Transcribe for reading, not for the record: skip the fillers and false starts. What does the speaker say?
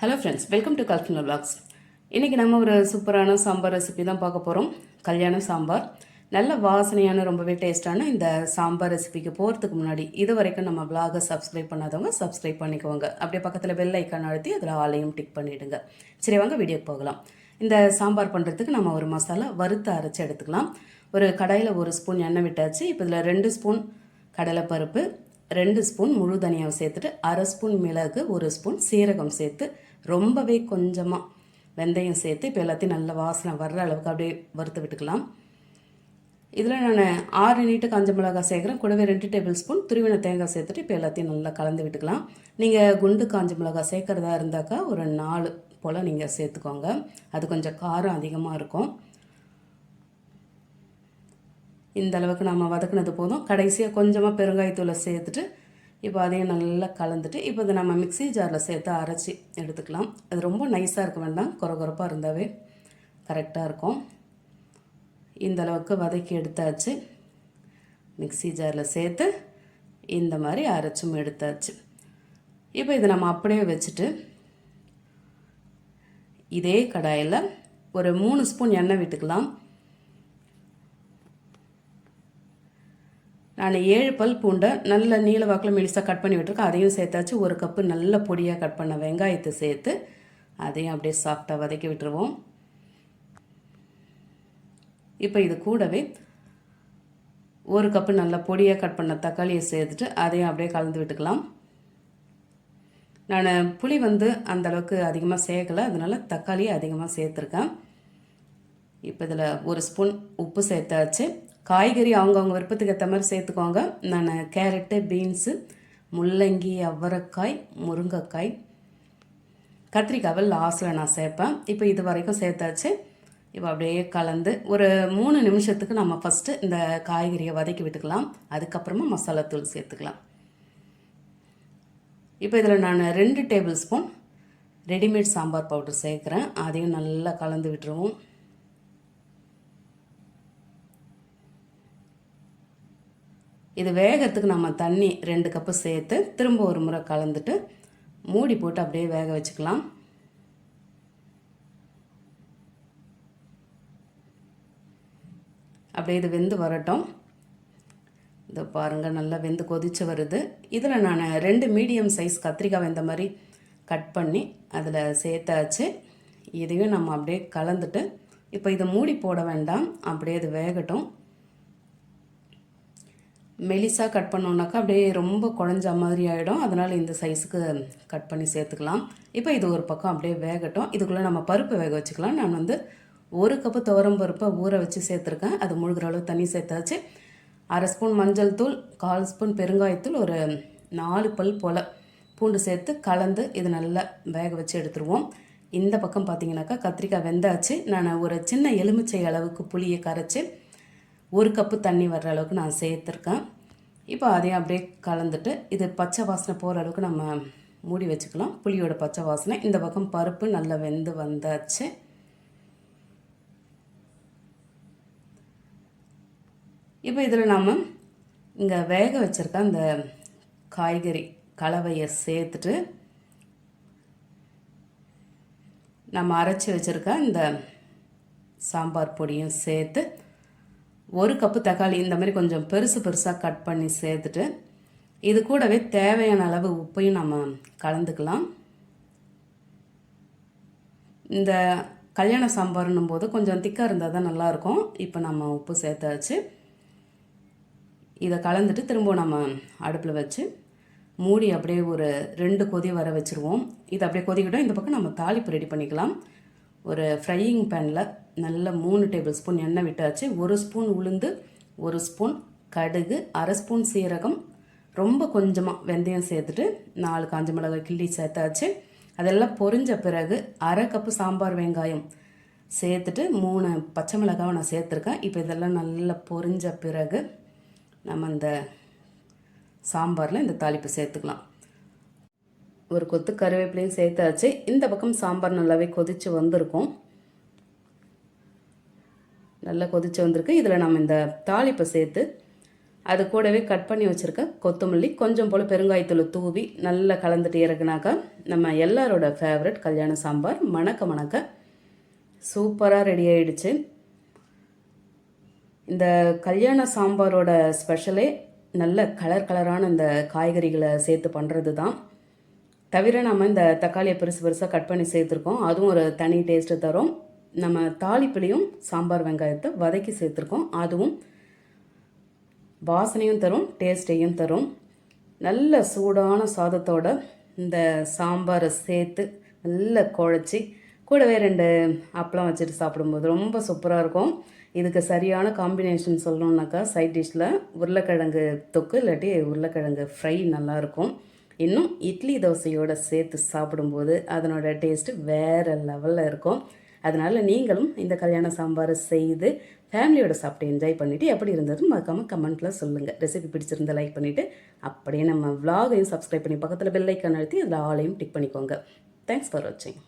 Hello friends, welcome to கல்ஃபினல் vlogs. இன்றைக்கி நம்ம ஒரு சூப்பரான சாம்பார் ரெசிபி தான் பார்க்க போகிறோம். கல்யாண சாம்பார். நல்ல வாசனையான ரொம்பவே டேஸ்டான இந்த சாம்பார் ரெசிபிக்கு போகிறதுக்கு முன்னாடி இது வரைக்கும் நம்ம விளாகை சப்ஸ்கிரைப் பண்ணாதவங்க சப்ஸ்கிரைப் பண்ணிக்கோங்க. அப்படியே பக்கத்தில் பெல் ஐக்கான் அழுத்தி அதில் ஆலையும் டிக் பண்ணிவிடுங்க. சரி, வாங்க வீடியோக்கு போகலாம். இந்த சாம்பார் பண்ணுறதுக்கு நம்ம ஒரு மசாலா வறுத்து அரைச்சி எடுத்துக்கலாம். ஒரு கடாயில் 1 ஸ்பூன் எண்ணெய் விட்டாச்சு. இப்போ இதில் 2 ஸ்பூன் கடலைப்பருப்பு, 2 ஸ்பூன் முழு தனியாவை சேர்த்துட்டு 1/2 ஸ்பூன் மிளகு, 1 ஸ்பூன் சீரகம் சேர்த்து ரொம்பவே கொஞ்சமாக வெந்தயம் சேர்த்து இப்போ எல்லாத்தையும் நல்ல வாசனை வர்ற அளவுக்கு அப்படியே வறுத்து விட்டுக்கலாம். இதில் நான் 6 நீட்டு காஞ்ச மிளகாய் சேர்க்குறேன். கூடவே 2 டேபிள் ஸ்பூன் துருவின தேங்காய் சேர்த்துட்டு இப்போ எல்லாத்தையும் நல்லா கலந்து விட்டுக்கலாம். நீங்கள் குண்டு காஞ்ச மிளகாய் சேர்க்குறதா இருந்தாக்கா ஒரு 4 போல் நீங்கள் சேர்த்துக்கோங்க. அது கொஞ்சம் காரம் அதிகமாக இருக்கும். இந்த அளவுக்கு நம்ம வதக்குனது போதும். கடைசியாக கொஞ்சமாக பெருங்காயத்தூளை சேர்த்துட்டு இப்போ அதையும் நல்லா கலந்துட்டு இப்போ இதை நம்ம மிக்ஸி ஜாரில் சேர்த்து அரைச்சி எடுத்துக்கலாம். அது ரொம்ப நைஸாக இருக்க வேண்டாம், கொரகொரப்பாக இருந்தாவே கரெக்டாக இருக்கும். இந்த அளவுக்கு வதக்கி எடுத்தாச்சு. மிக்ஸி ஜாரில் சேர்த்து இந்த மாதிரி அரைச்சும் எடுத்தாச்சு. இப்போ இதை நம்ம அப்படியே வச்சுட்டு இதே கடாயில் ஒரு 3 ஸ்பூன் எண்ணெய் விட்டுக்கலாம். நான் 7 பல் பூண்டை நல்ல நீல வாக்கில் மெலிசாக கட் பண்ணி விட்டுருக்கேன். அதையும் சேர்த்தாச்சு. 1 கப்பு நல்ல பொடியாக கட் பண்ண வெங்காயத்தை சேர்த்து அதையும் அப்படியே சாஃப்டாக வதக்கி விட்டுருவோம். இப்போ இது கூடவே 1 கப்பு நல்ல பொடியாக கட் பண்ண தக்காளியை சேர்த்துட்டு அதையும் அப்படியே கலந்து விட்டுக்கலாம். நான் புளி அந்தளவுக்கு அதிகமாக சேர்க்கலை, அதனால் தக்காளியை அதிகமாக சேர்த்துருக்கேன். இப்போ இதில் 1 ஸ்பூன் உப்பு சேர்த்தாச்சு. காய்கறி அவங்கவுங்க விருப்பத்துக்கு ஏற்ற மாதிரி சேர்த்துக்கோங்க. நான் கேரட்டு, பீன்ஸு, முள்ளங்கி, அவரைக்காய், முருங்கைக்காய், கத்திரிக்காவை லாஸ்ட்டில் நான் சேர்ப்பேன். இப்போ இது வரைக்கும் சேர்த்தாச்சு. இப்போ அப்படியே கலந்து ஒரு 3 நிமிஷத்துக்கு நம்ம ஃபஸ்ட்டு இந்த காய்கறியை வதக்கி விட்டுக்கலாம். அதுக்கப்புறமா மசாலாத்தூள் சேர்த்துக்கலாம். இப்போ இதில் நான் 2 table spoon readymade sambar powder சேர்க்குறேன். அதையும் நல்லா கலந்து விட்டுருவோம். இது வேகிறதுக்கு நம்ம தண்ணி 2 கப்பு சேர்த்து திரும்ப ஒரு முறை கலந்துட்டு மூடி போட்டு அப்படியே வேக வச்சுக்கலாம். அப்படியே இது வெந்து வரட்டும். இதை பாருங்கள், நல்லா வெந்து கொதிச்சு வருது. இதில் நான் 2 மீடியம் சைஸ் கத்திரிக்காய் இந்த மாதிரி கட் பண்ணி அதில் சேர்த்தாச்சு. இதையும் நம்ம அப்படியே கலந்துட்டு இப்போ இதை மூடி போட வேண்டாம், அப்படியே இது வேகட்டும். மெலிசாக கட் பண்ணோன்னாக்கா அப்படியே ரொம்ப குழஞ்ச மாதிரி ஆகிடும். அதனால் இந்த சைஸுக்கு கட் பண்ணி சேர்த்துக்கலாம். இப்போ இது ஒரு பக்கம் அப்படியே வேகட்டும். இதுக்குள்ளே நம்ம பருப்பு வேக வச்சுக்கலாம். நான் 1 கப்பு துவரம் பருப்பை ஊற வச்சு சேர்த்துருக்கேன். அது முழுகிற அளவு தண்ணி சேர்த்தாச்சு. 1/2 ஸ்பூன் மஞ்சள் தூள், 1/4 ஸ்பூன் பெருங்காயத்தூள், ஒரு 4 பல் போல் பூண்டு சேர்த்து கலந்து இது நல்லா வேக வச்சு எடுத்துருவோம். இந்த பக்கம் பார்த்தீங்கன்னாக்கா கத்திரிக்காய் வெந்தாச்சு. நான் ஒரு சின்ன எலுமிச்சை அளவுக்கு புளியை கரைச்சி 1 கப்பு தண்ணி வர்ற அளவுக்கு நான் சேர்த்துருக்கேன். இப்போ அதையும் அப்படியே கலந்துட்டு இது பச்சை வாசனை போகிற அளவுக்கு நம்ம மூடி வச்சுக்கலாம். புளியோட பச்சை வாசனை. இந்த பக்கம் பருப்பு நல்லா வெந்து வந்தாச்சு. இப்போ இதில் நம்ம இங்கே வேக வச்சுருக்க அந்த காய்கறி கலவையை சேர்த்துட்டு நம்ம அரைச்சி வச்சுருக்க இந்த சாம்பார் பொடியும் சேர்த்து 1 கப்பு தக்காளி இந்த மாதிரி கொஞ்சம் பெருசாக கட் பண்ணி சேர்த்துட்டு இது கூடவே தேவையான அளவு உப்பையும் நம்ம கலந்துக்கலாம். இந்த கல்யாண சாம்பார்னும் போது கொஞ்சம் திக்காக இருந்தால் தான் நல்லாயிருக்கும். இப்போ நம்ம உப்பு சேர்த்தாச்சு. இதை கலந்துட்டு திரும்ப நம்ம அடுப்பில் வச்சு மூடி அப்படியே ஒரு 2 கொதி வர வச்சுருவோம். இது அப்படியே கொதிக்கிட்டோம். இந்த பக்கம் நம்ம தாளிப்பு ரெடி பண்ணிக்கலாம். ஒரு ஃப்ரையிங் பேனில் நல்ல 3 டேபிள் ஸ்பூன் எண்ணெய் விட்டாச்சு. 1 ஸ்பூன் உளுந்து, 1 ஸ்பூன் கடுகு, 1/2 ஸ்பூன் சீரகம், ரொம்ப கொஞ்சமாக வெந்தயம் சேர்த்துட்டு 4 காஞ்ச மிளகாய் கிள்ளி சேர்த்தாச்சு. அதெல்லாம் பொரிஞ்ச பிறகு 1/2 கப்பு சாம்பார் வெங்காயம் சேர்த்துட்டு 3 பச்சை மிளகாவை நான் சேர்த்துருக்கேன். இப்போ இதெல்லாம் நல்லா பொரிஞ்ச பிறகு நம்ம இந்த சாம்பாரில் இந்த தாளிப்பு சேர்த்துக்கலாம். ஒரு கொத்து கருவேப்பிலையும் சேர்த்தாச்சு. இந்த பக்கம் சாம்பார் நல்லாவே கொதித்து வந்திருக்கும். நல்லா கொதித்து வந்திருக்கு. இதில் நம்ம இந்த தாளிப்பை சேர்த்து அது கூடவே கட் பண்ணி வச்சுருக்க கொத்தமல்லி, கொஞ்சம் போல் பெருங்காயத்தூள் தூவி நல்லா கலந்துட்டு இறக்குனாக்கா நம்ம எல்லாரோட ஃபேவரட் கல்யாண சாம்பார் மணக்க மணக்க சூப்பராக ரெடி ஆகிடுச்சு. இந்த கல்யாண சாம்பாரோட ஸ்பெஷலே நல்ல கலரான இந்த காய்கறிகளை சேர்த்து பண்ணுறது தான். தவிர நம்ம இந்த தக்காளியை பெருசாக கட் பண்ணி சேர்த்துருக்கோம். அதுவும் ஒரு தனி டேஸ்ட்டு தரும். நம்ம தாளிப்புலையும் சாம்பார் வெங்காயத்தை வதக்கி சேர்த்துருக்கோம். அதுவும் வாசனையும் தரும், டேஸ்ட்டையும் தரும். நல்ல சூடான சாதத்தோட இந்த சாம்பாரை சேர்த்து நல்லா குழச்சி கூடவே 2 அப்பளம் வச்சுட்டு சாப்பிடும்போது ரொம்ப சூப்பராக இருக்கும். இதுக்கு சரியான காம்பினேஷன் சொல்லணுன்னாக்கா சைட் டிஷ்ஷில் உருளைக்கிழங்கு தொக்கு இல்லாட்டி உருளைக்கிழங்கு ஃப்ரை நல்லாயிருக்கும். இன்னும் இட்லி தோசையோடு சேர்த்து சாப்பிடும்போது அதனோட டேஸ்ட்டு வேறு லெவலில் இருக்கும். அதனால் நீங்களும் இந்த கல்யாண சாம்பாரை செய்து ஃபேமிலியோட சாப்பிட்டு என்ஜாய் பண்ணிவிட்டு எப்படி இருந்ததுன்னு மறக்காமல் கமெண்ட்டில் சொல்லுங்கள். ரெசிபி பிடிச்சிருந்தா லைக் பண்ணிவிட்டு அப்படியே நம்ம விலாகையும் சப்ஸ்கிரைப் பண்ணி பக்கத்தில் பெல் ஐக்கான் அழுத்தி அதில் ஆலையும் டிக் பண்ணிக்கோங்க. தேங்க்ஸ் ஃபார் வாட்சிங்.